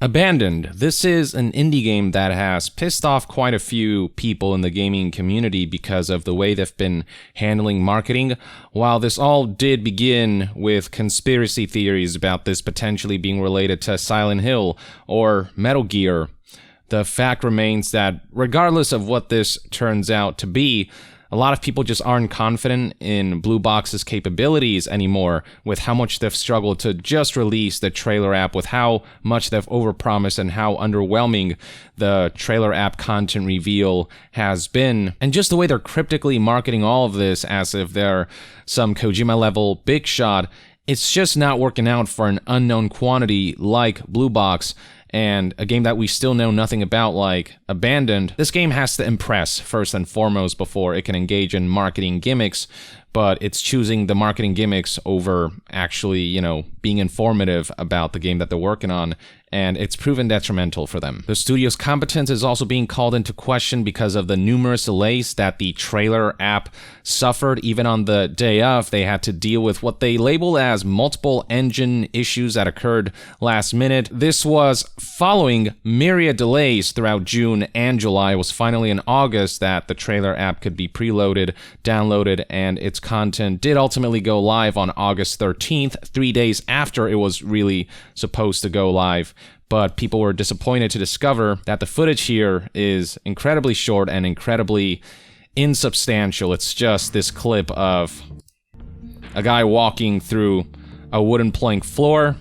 Abandoned. This is an indie game that has pissed off quite a few people in the gaming community because of the way they've been handling marketing. While this all did begin with conspiracy theories about this potentially being related to Silent Hill or Metal Gear, the fact remains that regardless of what this turns out to be, a lot of people just aren't confident in Blue Box's capabilities anymore with how much they've struggled to just release the trailer app, with how much they've overpromised and how underwhelming the trailer app content reveal has been. And just the way they're cryptically marketing all of this as if they're some Kojima-level big shot, it's just not working out for an unknown quantity like Blue Box. And a game that we still know nothing about, like Abandoned. This game has to impress first and foremost before it can engage in marketing gimmicks, but it's choosing the marketing gimmicks over actually, being informative about the game that they're working on, and it's proven detrimental for them. The studio's competence is also being called into question because of the numerous delays that the trailer app suffered. Even on the day of, they had to deal with what they label as multiple engine issues that occurred last minute. This was following myriad delays throughout June and July. It was finally in August that the trailer app could be preloaded, downloaded, and its content did ultimately go live on August 13th, 3 days after it was really supposed to go live. But people were disappointed to discover that the footage here is incredibly short and incredibly insubstantial. It's just this clip of a guy walking through a wooden plank floor.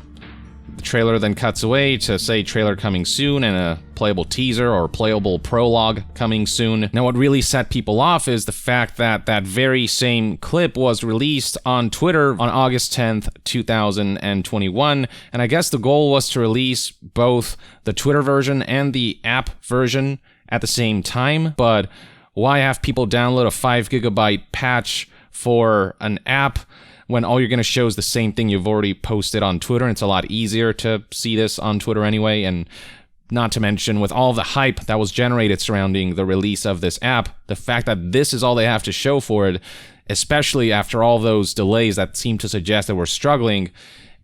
The trailer then cuts away to say trailer coming soon and a playable teaser or playable prologue coming soon. Now, what really set people off is the fact that that very same clip was released on Twitter on August 10th, 2021. And I guess the goal was to release both the Twitter version and the app version at the same time. But why have people download a 5 gigabyte patch for an app when all you're going to show is the same thing you've already posted on Twitter? And it's a lot easier to see this on Twitter anyway, and not to mention with all the hype that was generated surrounding the release of this app, the fact that this is all they have to show for it, especially after all those delays that seem to suggest that we're struggling,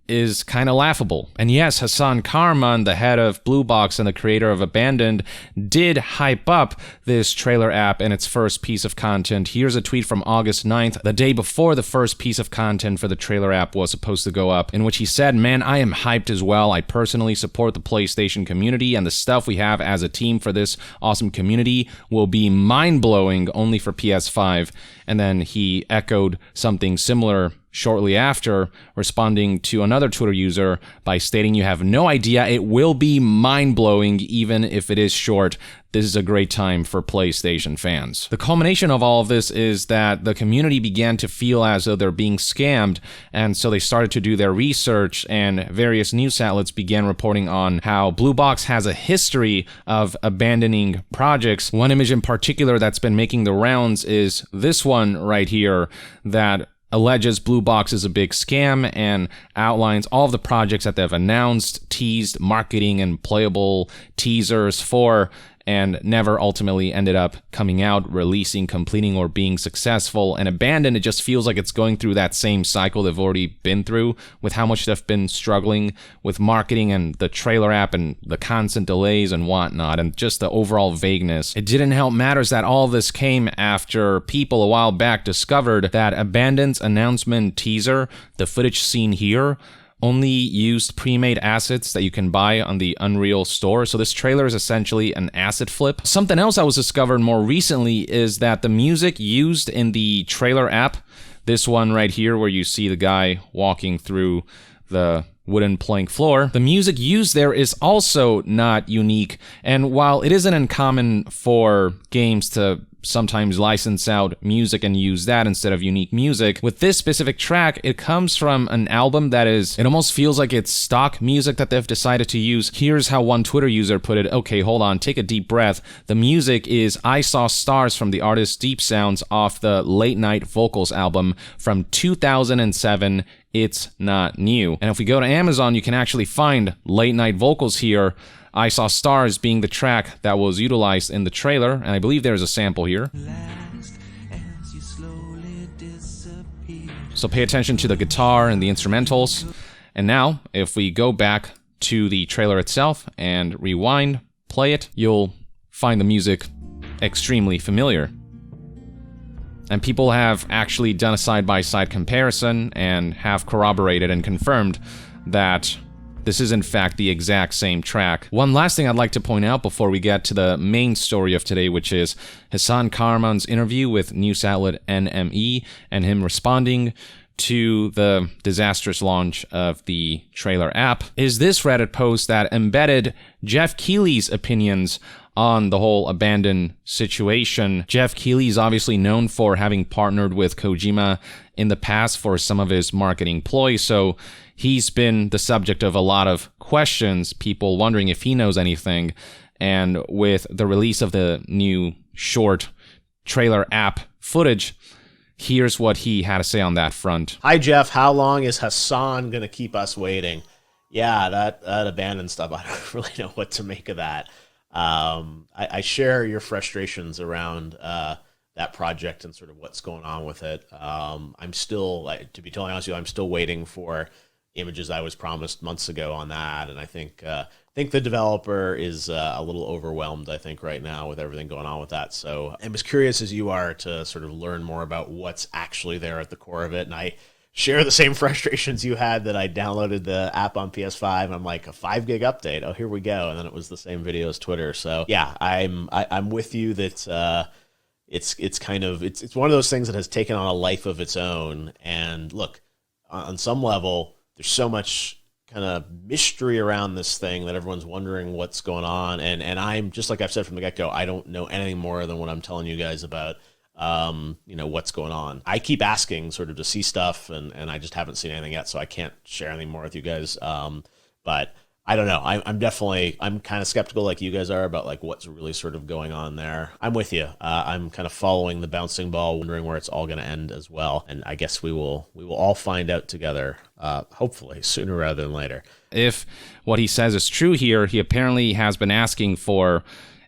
is kind of laughable. And yes, Hasan Kahraman, the head of Blue Box and the creator of Abandoned, did hype up this trailer app and its first piece of content. Here's a tweet from August 9th, the day before the first piece of content for the trailer app was supposed to go up, in which he said, "Man, I am hyped as well. I personally support the PlayStation community, and the stuff we have as a team for this awesome community will be mind-blowing only for PS5. And then he echoed something similar shortly after, responding to another Twitter user by stating, "You have no idea, it will be mind-blowing even if it is short. This is a great time for PlayStation fans." The culmination of all of this is that the community began to feel as though they're being scammed, and so they started to do their research, and various news outlets began reporting on how Blue Box has a history of abandoning projects. One image in particular that's been making the rounds is this one right here that alleges Blue Box is a big scam and outlines all of the projects that they've announced, teased, marketing, and playable teasers for, and never ultimately ended up coming out, releasing, completing, or being successful. And Abandoned, it just feels like it's going through that same cycle they've already been through with how much they've been struggling with marketing and the trailer app and the constant delays and whatnot, and just the overall vagueness. It didn't help matters that all this came after people a while back discovered that Abandoned's announcement teaser, the footage seen here, only used pre-made assets that you can buy on the Unreal store. So this trailer is essentially an asset flip. Something else that was discovered more recently is that the music used in the trailer app, this one right here where you see the guy walking through the wooden plank floor, the music used there is also not unique. And while it isn't uncommon for games to sometimes license out music and use that instead of unique music, with this specific track, it comes from an album that is, it almost feels like it's stock music that they've decided to use. Here's how one Twitter user put it. "Okay, hold on, take a deep breath. The music is I Saw Stars from the artist Deep Sounds off the Late Night Vocals album from 2007. It's not new." And if we go to Amazon, you can actually find Late Night Vocals here. I Saw Stars being the track that was utilized in the trailer, and I believe there's a sample here. So pay attention to the guitar and the instrumentals. And now, if we go back to the trailer itself and rewind, play it, you'll find the music extremely familiar. And people have actually done a side-by-side comparison and have corroborated and confirmed that this is in fact the exact same track. One last thing I'd like to point out before we get to the main story of today, which is Hasan Kahraman's interview with news outlet NME and him responding to the disastrous launch of the trailer app, is this Reddit post that embedded Jeff Keighley's opinions on the whole abandoned situation. Jeff Keighley is obviously known for having partnered with Kojima in the past for some of his marketing ploys, so he's been the subject of a lot of questions, people wondering if he knows anything. And with the release of the new short trailer app footage, here's what he had to say on that front. Hi, Jeff. How long is Hasan going to keep us waiting? Yeah, that abandoned stuff, I don't really know what to make of that. I share your frustrations around that project and sort of what's going on with it. I'm still, to be totally honest with you, I'm still waiting for images I was promised months ago on that, and I think the developer is a little overwhelmed, I think, right now with everything going on with that. So I'm as curious as you are to sort of learn more about what's actually there at the core of it, and I share the same frustrations you had that I downloaded the app on PS5 and I'm like, a 5 gig update, oh, here we go, and then it was the same video as Twitter. So yeah, I'm with you that it's kind of it's one of those things that has taken on a life of its own. And look, on some level, there's so much kind of mystery around this thing that everyone's wondering what's going on, and I'm just like I've said from the get-go, I don't know anything more than what I'm telling you guys about what's going on. I keep asking sort of to see stuff, and I just haven't seen anything yet, so I can't share anything more with you guys. But I don't know. I'm kind of skeptical like you guys are about like what's really sort of going on there. I'm with you. I'm kind of following the bouncing ball, wondering where it's all going to end as well. And I guess we will all find out together, hopefully sooner rather than later. If what he says is true here, he apparently has been asking for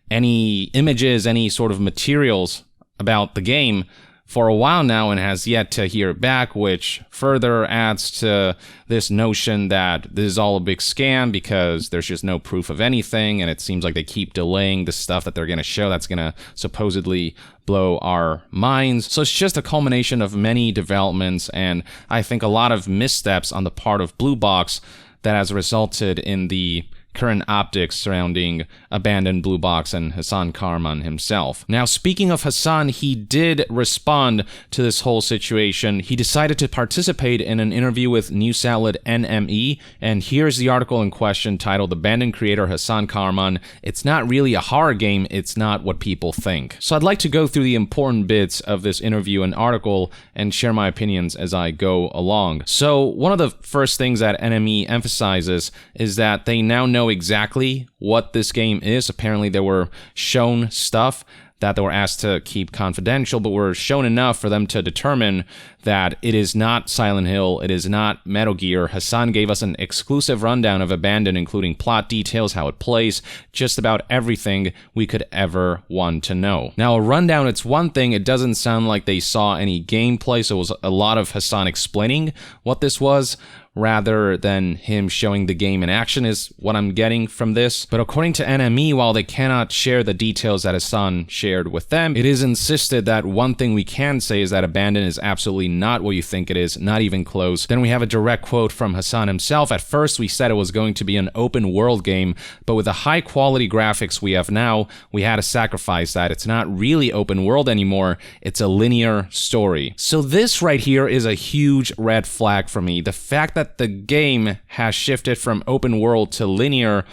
any images, any sort of materials about the game for a while now and has yet to hear back, which further adds to this notion that this is all a big scam because there's just no proof of anything, and it seems like they keep delaying the stuff that they're going to show that's going to supposedly blow our minds. So it's just a culmination of many developments, and I think a lot of missteps on the part of Blue Box that has resulted in the current optics surrounding abandoned Blue Box and Hasan Kahraman himself. Now, speaking of Hasan, he did respond to this whole situation. He decided to participate in an interview with news outlet NME, and here's the article in question titled "Abandoned Creator Hasan Kahraman. It's not really a horror game, it's not what people think." So I'd like to go through the important bits of this interview and article and share my opinions as I go along. So one of the first things that NME emphasizes is that they now know exactly what this game is. Apparently they were shown stuff that they were asked to keep confidential, but were shown enough for them to determine that it is not Silent Hill, it is not Metal Gear. Hasan gave us an exclusive rundown of Abandoned, including plot details, how it plays, just about everything we could ever want to know. Now, a rundown, it's one thing, it doesn't sound like they saw any gameplay, so it was a lot of Hasan explaining what this was, rather than him showing the game in action is what I'm getting from this. But according to NME, while they cannot share the details that Hasan shared with them, it is insisted that one thing we can say is that Abandoned is absolutely not what you think it is, not even close. Then we have a direct quote from Hasan himself. At first we said it was going to be an open world game, but with the high quality graphics we have now, we had to sacrifice that. It's not really open world anymore, it's a linear story. So this right here is a huge red flag for me. The fact that the game has shifted from open world to linear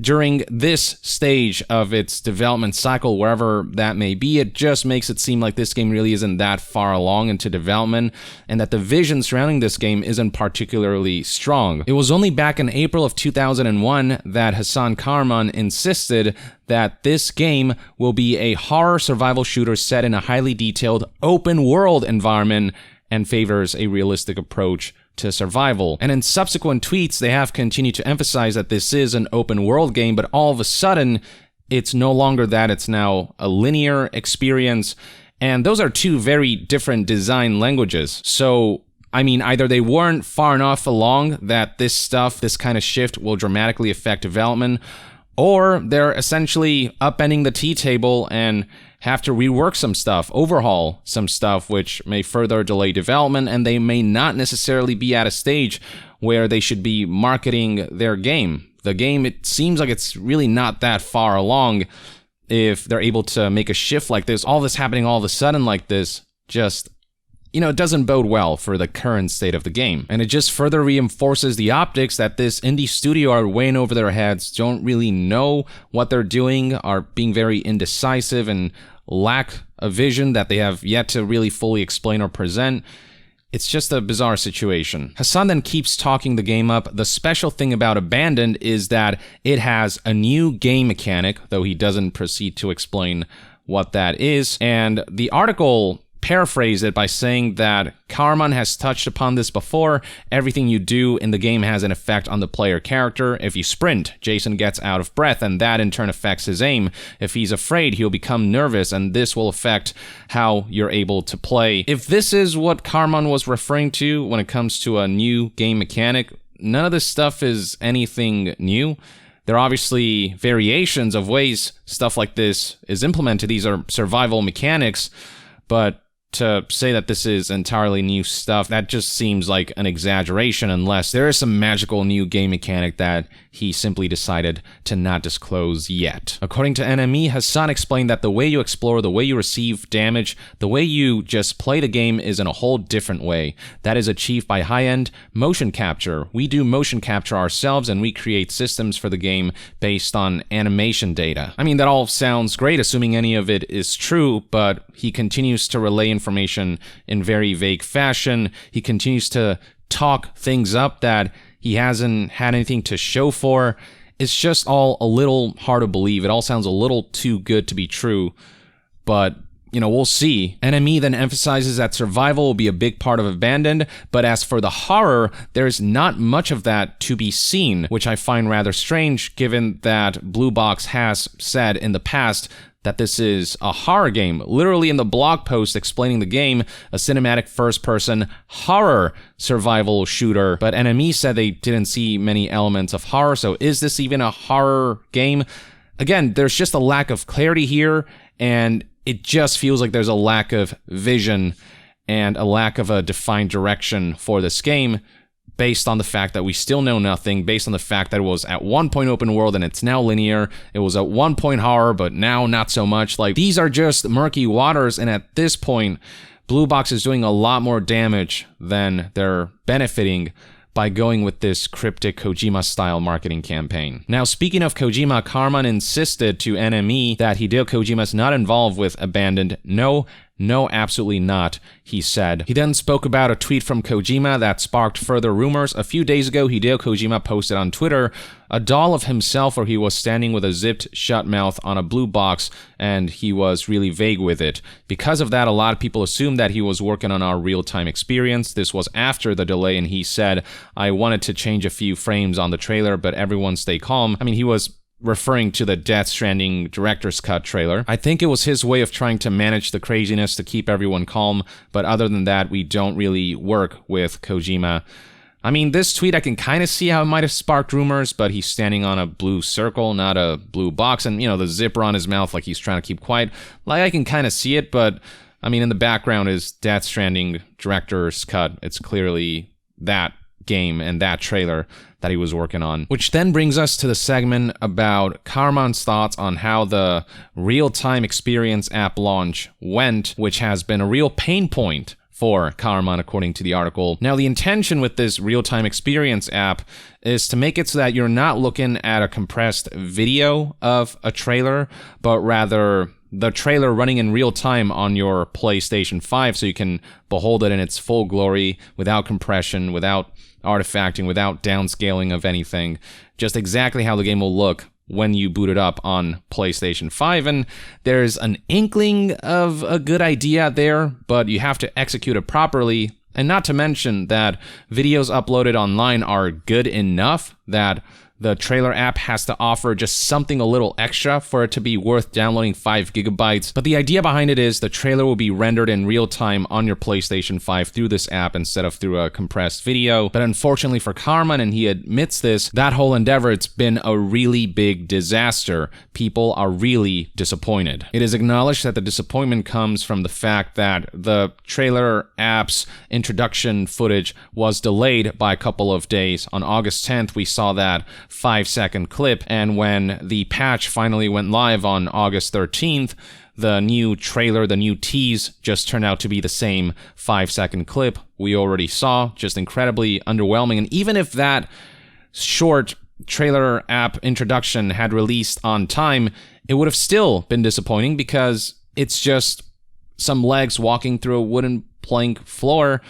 during this stage of its development cycle, wherever that may be, it just makes it seem like this game really isn't that far along into development, and that the vision surrounding this game isn't particularly strong. It was only back in April of 2001 that Hasan Kahraman insisted that this game will be a horror survival shooter set in a highly detailed open world environment and favors a realistic approach to survival. And in subsequent tweets, they have continued to emphasize that this is an open world game, but all of a sudden, it's no longer that, it's now a linear experience. And those are two very different design languages. So I mean, either they weren't far enough along that this kind of shift will dramatically affect development, or they're essentially upending the tea table and have to rework some stuff, overhaul some stuff, which may further delay development, and they may not necessarily be at a stage where they should be marketing their game. The game, it seems like it's really not that far along if they're able to make a shift like this. All this happening all of a sudden like this, just, it doesn't bode well for the current state of the game. And it just further reinforces the optics that this indie studio are way in over their heads, don't really know what they're doing, are being very indecisive, and lack a vision that they have yet to really fully explain or present. It's just a bizarre situation. Hasan then keeps talking the game up. The special thing about Abandoned is that it has a new game mechanic, though he doesn't proceed to explain what that is. And the article paraphrased it by saying that Kahraman has touched upon this before. Everything you do in the game has an effect on the player character. If you sprint, Jason gets out of breath, and that in turn affects his aim. If he's afraid, he'll become nervous, and this will affect how you're able to play. If this is what Kahraman was referring to when it comes to a new game mechanic, none of this stuff is anything new. There are obviously variations of ways stuff like this is implemented. These are survival mechanics, but to say that this is entirely new stuff, that just seems like an exaggeration, unless there is some magical new game mechanic that he simply decided to not disclose yet. According to NME, Hasan explained that the way you explore, the way you receive damage, the way you just play the game is in a whole different way. That is achieved by high-end motion capture. We do motion capture ourselves, and we create systems for the game based on animation data. I mean, that all sounds great, assuming any of it is true, but he continues to relay information in very vague fashion. He continues to talk things up that he hasn't had anything to show for. It's just all a little hard to believe. It all sounds a little too good to be true, but we'll see. NME then emphasizes that survival will be a big part of Abandoned, but as for the horror, there's not much of that to be seen, which I find rather strange given that Blue Box has said in the past that this is a horror game. Literally in the blog post explaining the game, a cinematic first-person horror survival shooter. But NME said they didn't see many elements of horror, so is this even a horror game? Again, there's just a lack of clarity here, and it just feels like there's a lack of vision and a lack of a defined direction for this game, based on the fact that we still know nothing, based on the fact that it was at one point open world and it's now linear, it was at one point horror, but now not so much. Like, these are just murky waters, and at this point, Blue Box is doing a lot more damage than they're benefiting by going with this cryptic Kojima-style marketing campaign. Now, speaking of Kojima, Kahraman insisted to NME that Hideo Kojima's not involved with Abandoned. No, absolutely not, he said. He then spoke about a tweet from Kojima that sparked further rumors. A few days ago, Hideo Kojima posted on Twitter a doll of himself where he was standing with a zipped shut mouth on a blue box, and he was really vague with it. Because of that, a lot of people assumed that he was working on our real-time experience. This was after the delay, and he said, "I wanted to change a few frames on the trailer, but everyone stay calm." I mean, he was referring to the Death Stranding Director's Cut trailer. I think it was his way of trying to manage the craziness to keep everyone calm, but other than that, we don't really work with Kojima. I mean, this tweet, I can kind of see how it might have sparked rumors, but he's standing on a blue circle, not a blue box, and, the zipper on his mouth like he's trying to keep quiet. Like, I can kind of see it, but, I mean, in the background is Death Stranding Director's Cut. It's clearly that game and that trailer that he was working on. Which then brings us to the segment about Kahraman's thoughts on how the real-time experience app launch went, which has been a real pain point for Kahraman, according to the article. Now, the intention with this real-time experience app is to make it so that you're not looking at a compressed video of a trailer, but rather the trailer running in real time on your PlayStation 5, so you can behold it in its full glory, without compression, without artifacting, without downscaling of anything. Just exactly how the game will look when you boot it up on PlayStation 5, and there's an inkling of a good idea there, but you have to execute it properly, and not to mention that videos uploaded online are good enough that the trailer app has to offer just something a little extra for it to be worth downloading 5 gigabytes. But the idea behind it is the trailer will be rendered in real time on your PlayStation 5 through this app instead of through a compressed video. But unfortunately for Kahraman, and he admits this, that whole endeavor, it's been a really big disaster. People are really disappointed. It is acknowledged that the disappointment comes from the fact that the trailer app's introduction footage was delayed by a couple of days. On August 10th, we saw that 5-second clip, and when the patch finally went live on August 13th, the new trailer, the new tease, just turned out to be the same 5-second clip we already saw. Just incredibly underwhelming. And even if that short trailer app introduction had released on time, it would have still been disappointing because it's just some legs walking through a wooden plank floor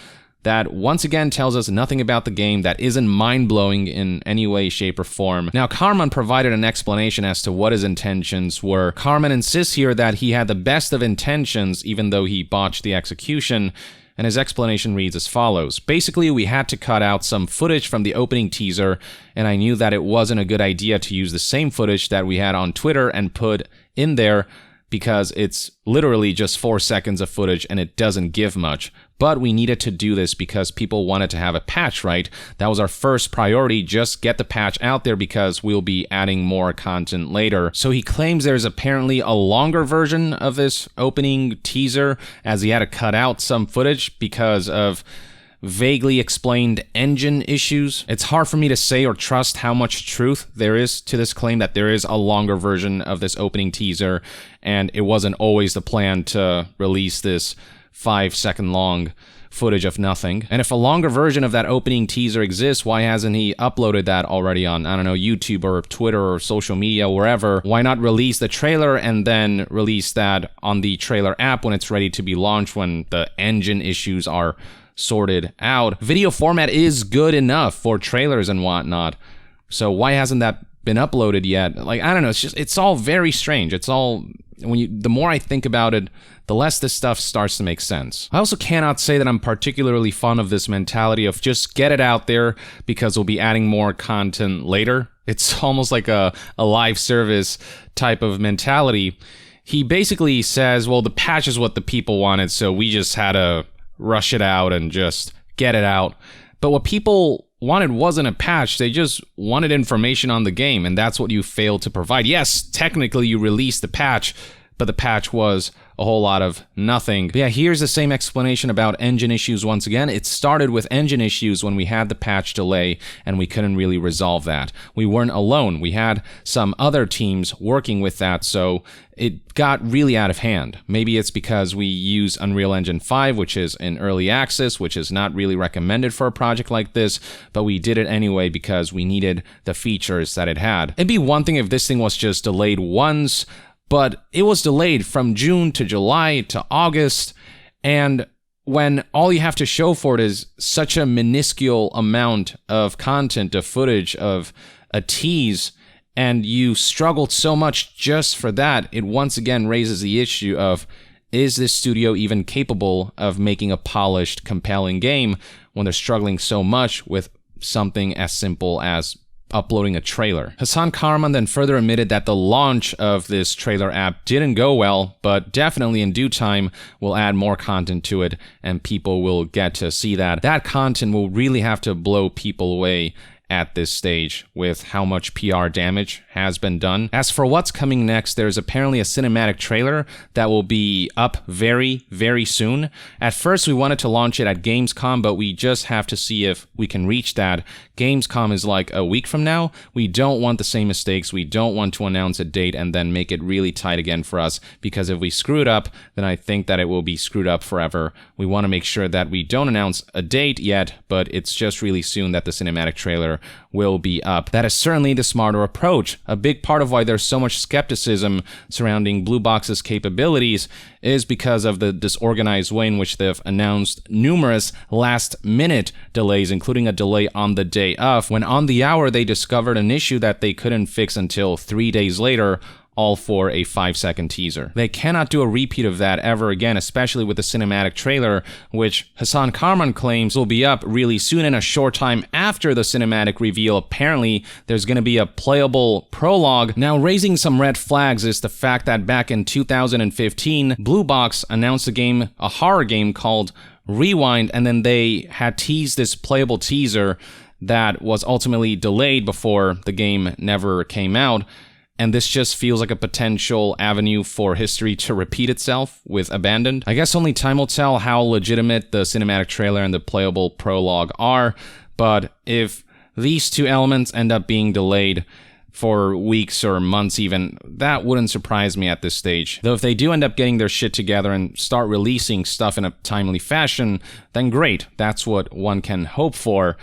that once again tells us nothing about the game, that isn't mind-blowing in any way, shape, or form. Now, Kahraman provided an explanation as to what his intentions were. Kahraman insists here that he had the best of intentions, even though he botched the execution, and his explanation reads as follows. Basically, we had to cut out some footage from the opening teaser, and I knew that it wasn't a good idea to use the same footage that we had on Twitter and put in there, because it's literally just 4 seconds of footage and it doesn't give much. But we needed to do this because people wanted to have a patch, right? That was our first priority, just get the patch out there because we'll be adding more content later. So he claims there's apparently a longer version of this opening teaser, as he had to cut out some footage because of vaguely explained engine issues. It's hard for me to say or trust how much truth there is to this claim that there is a longer version of this opening teaser, and it wasn't always the plan to release this 5-second long footage of nothing. And if a longer version of that opening teaser exists, why hasn't he uploaded that already on, I don't know, YouTube or Twitter or social media, wherever? Why not release the trailer and then release that on the trailer app when it's ready to be launched, when the engine issues are sorted out? Video format is good enough for trailers and whatnot, so why hasn't that been uploaded yet? Like, I don't know, it's all very strange. It's all, the more I think about it, the less this stuff starts to make sense. I also cannot say that I'm particularly fond of this mentality of just get it out there because we'll be adding more content later. It's almost like a live service type of mentality. He basically says, well, the patch is what the people wanted, so we just had to rush it out and just get it out. But what people wanted wasn't a patch, they just wanted information on the game, and that's what you failed to provide. Yes, technically you released the patch, but the patch was a whole lot of nothing. But yeah, here's the same explanation about engine issues once again. It started with engine issues when we had the patch delay and we couldn't really resolve that. We weren't alone. We had some other teams working with that, so it got really out of hand. Maybe it's because we use Unreal Engine 5, which is in early access, which is not really recommended for a project like this, but we did it anyway because we needed the features that it had. It'd be one thing if this thing was just delayed once, but it was delayed from June to July to August, and when all you have to show for it is such a minuscule amount of content, of footage, of a tease, and you struggled so much just for that, it once again raises the issue of, is this studio even capable of making a polished, compelling game when they're struggling so much with something as simple as uploading a trailer? Hasan Kahraman then further admitted that the launch of this trailer app didn't go well, but definitely in due time we'll add more content to it and people will get to see that. That content will really have to blow people away at this stage with how much PR damage has been done. As for what's coming next, there's apparently a cinematic trailer that will be up very, very soon. At first, we wanted to launch it at Gamescom, but we just have to see if we can reach that. Gamescom is like a week from now. We don't want the same mistakes. We don't want to announce a date and then make it really tight again for us, because if we screw it up, then I think that it will be screwed up forever. We want to make sure that we don't announce a date yet, but it's just really soon that the cinematic trailer will be up. That is certainly the smarter approach. A big part of why there's so much skepticism surrounding Blue Box's capabilities is because of the disorganized way in which they've announced numerous last-minute delays, including a delay on the day of, when on the hour they discovered an issue that they couldn't fix until 3 days later, all for a 5-second teaser. They cannot do a repeat of that ever again, especially with the cinematic trailer, which Hasan Kahraman claims will be up really soon. In a short time after the cinematic reveal, apparently there's going to be a playable prologue. Now, raising some red flags is the fact that back in 2015, Blue Box announced a horror game called Rewind, and then they had teased this playable teaser that was ultimately delayed before the game never came out. And this just feels like a potential avenue for history to repeat itself with Abandoned. I guess only time will tell how legitimate the cinematic trailer and the playable prologue are, but if these two elements end up being delayed for weeks or months even, that wouldn't surprise me at this stage. Though if they do end up getting their shit together and start releasing stuff in a timely fashion, then great, that's what one can hope for.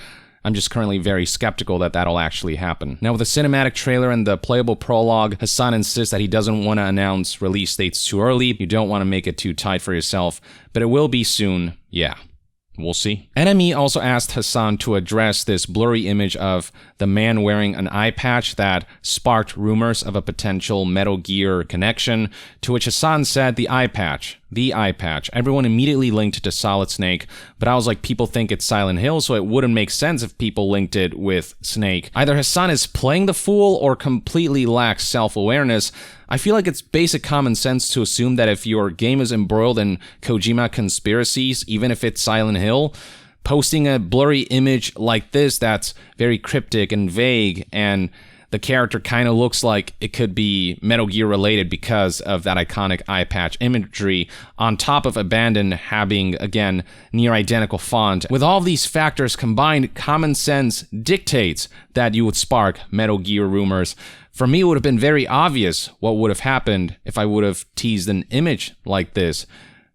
I'm just currently very skeptical that that'll actually happen. Now, with the cinematic trailer and the playable prologue, Hasan insists that he doesn't want to announce release dates too early. You don't want to make it too tight for yourself, but it will be soon. Yeah. We'll see. NME also asked Hasan to address this blurry image of the man wearing an eye patch that sparked rumors of a potential Metal Gear connection, to which Hasan said the eye patch. Everyone immediately linked it to Solid Snake, but I was like, people think it's Silent Hill, so it wouldn't make sense if people linked it with Snake. Either Hasan is playing the fool or completely lacks self-awareness. I feel like it's basic common sense to assume that if your game is embroiled in Kojima conspiracies, even if it's Silent Hill, posting a blurry image like this that's very cryptic and vague, and the character kind of looks like it could be Metal Gear related because of that iconic eye patch imagery, on top of Abandoned having, again, near identical font. With all of these factors combined, common sense dictates that you would spark Metal Gear rumors. For me, it would have been very obvious what would have happened if I would have teased an image like this.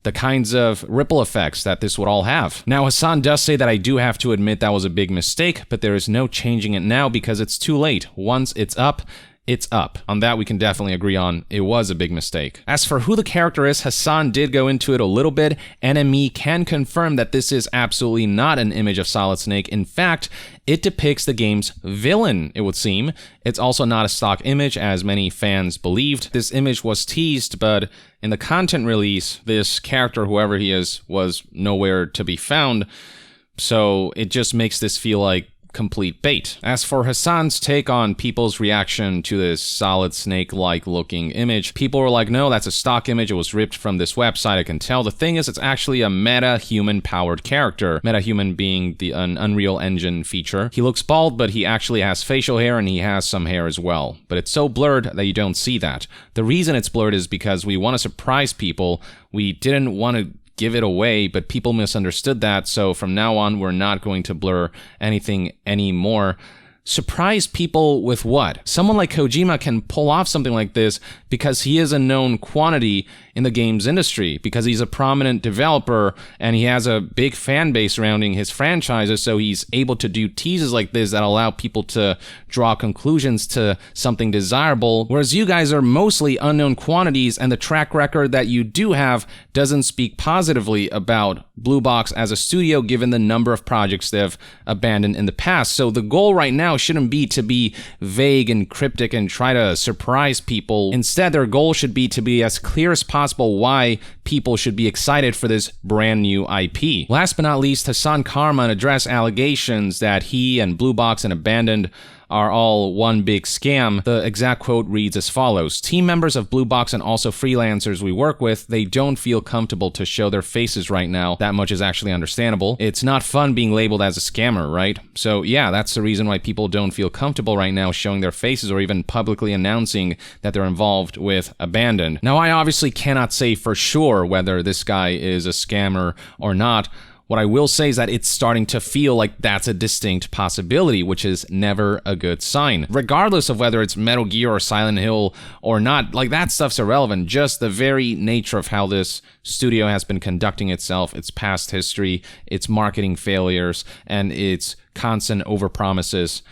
The kinds of ripple effects that this would all have. Now, Hasan does say that I do have to admit that was a big mistake, but there is no changing it now because it's too late. Once it's up, it's up. On that, we can definitely agree on it was a big mistake. As for who the character is, Hasan did go into it a little bit. NME can confirm that this is absolutely not an image of Solid Snake. In fact, it depicts the game's villain, it would seem. It's also not a stock image, as many fans believed. This image was teased, but in the content release, this character, whoever he is, was nowhere to be found. So it just makes this feel like complete bait. As for Hasan's take on people's reaction to this Solid Snake-like looking image, people were like, no, that's a stock image, it was ripped from this website, I can tell. The thing is, it's actually a meta-human powered character. Meta-human being an Unreal Engine feature. He looks bald, but he actually has facial hair and he has some hair as well. But it's so blurred that you don't see that. The reason it's blurred is because we want to surprise people. We didn't want to give it away, but people misunderstood that, so from now on, we're not going to blur anything anymore. Surprise people with what? Someone like Kojima can pull off something like this because he is a known quantity in the games industry, because he's a prominent developer and he has a big fan base surrounding his franchises, so he's able to do teases like this that allow people to draw conclusions to something desirable, whereas you guys are mostly unknown quantities, and the track record that you do have doesn't speak positively about Blue Box as a studio given the number of projects they've abandoned in the past. So the goal right now shouldn't be to be vague and cryptic and try to surprise people. Instead, their goal should be to be as clear as possible why people should be excited for this brand new IP. Last but not least, Hasan Kahraman addressed allegations that he and Blue Box and Abandoned are all one big scam. The exact quote reads as follows: team members of Blue Box and also freelancers we work with, they don't feel comfortable to show their faces right now. That much is actually understandable. It's not fun being labeled as a scammer, right? So yeah, that's the reason why people don't feel comfortable right now showing their faces or even publicly announcing that they're involved with Abandoned. Now, I obviously cannot say for sure whether this guy is a scammer or not. What I will say is that it's starting to feel like that's a distinct possibility, which is never a good sign. Regardless of whether it's Metal Gear or Silent Hill or not, like, that stuff's irrelevant. Just the very nature of how this studio has been conducting itself, its past history, its marketing failures, and its constant overpromises.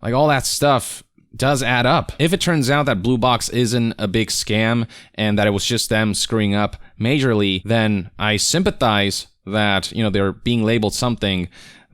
Like, all that stuff does add up. If it turns out that Blue Box isn't a big scam and that it was just them screwing up majorly, then I sympathize that, you know, they're being labeled something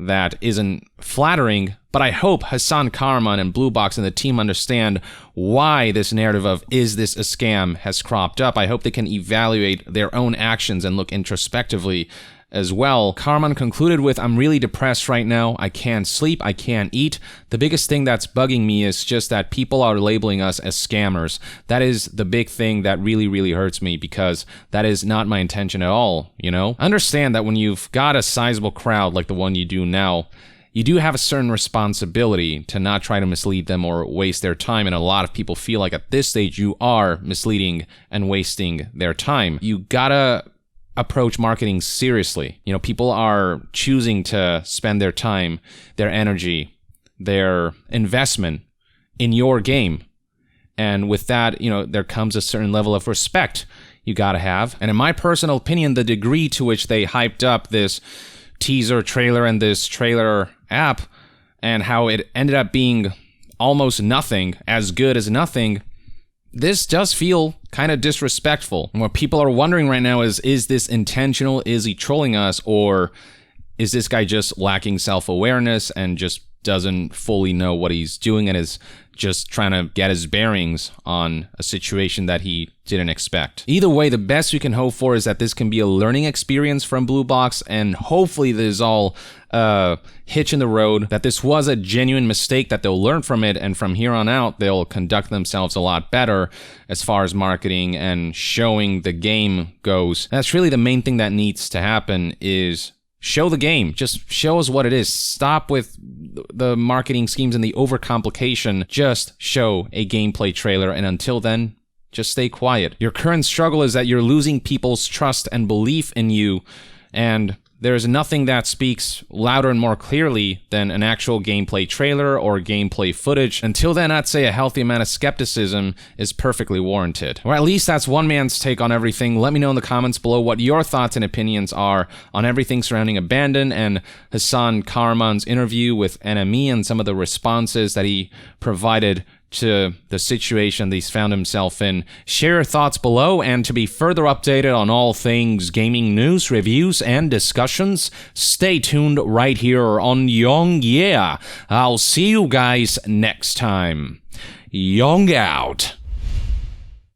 that isn't flattering, but I hope Hasan Kahraman and Blue Box and the team understand why this narrative of "is this a scam" has cropped up. I hope they can evaluate their own actions and look introspectively as well. Kahraman concluded with, "I'm really depressed right now. I can't sleep. I can't eat. The biggest thing that's bugging me is just that people are labeling us as scammers. That is the big thing that really, really hurts me, because that is not my intention at all, you know? Understand that when you've got a sizable crowd like the one you do now, you do have a certain responsibility to not try to mislead them or waste their time, and a lot of people feel like at this stage you are misleading and wasting their time. You gotta approach marketing seriously. You know, people are choosing to spend their time, their energy, their investment in your game. And with that, you know, there comes a certain level of respect you gotta have. And in my personal opinion, the degree to which they hyped up this teaser trailer and this trailer app, and how it ended up being almost nothing, as good as nothing, this does feel kind of disrespectful. And what people are wondering right now is this intentional? Is he trolling us? Or is this guy just lacking self-awareness and just doesn't fully know what he's doing and is just trying to get his bearings on a situation that he didn't expect? Either way, the best we can hope for is that this can be a learning experience from Blue Box, and hopefully this is all a hitch in the road, that this was a genuine mistake, that they'll learn from it, and from here on out, they'll conduct themselves a lot better as far as marketing and showing the game goes. That's really the main thing that needs to happen, is show the game. Just show us what it is. Stop with the marketing schemes and the overcomplication. Just show a gameplay trailer, and until then, just stay quiet. Your current struggle is that you're losing people's trust and belief in you, and there's nothing that speaks louder and more clearly than an actual gameplay trailer or gameplay footage. Until then, I'd say a healthy amount of skepticism is perfectly warranted. Or at least that's one man's take on everything. Let me know in the comments below what your thoughts and opinions are on everything surrounding Abandon and Hasan Kahraman's interview with NME and some of the responses that he provided to the situation that he's found himself in. Share your thoughts below, and to be further updated on all things gaming news, reviews, and discussions, stay tuned right here on Young Yeah. I'll see you guys next time. Young out.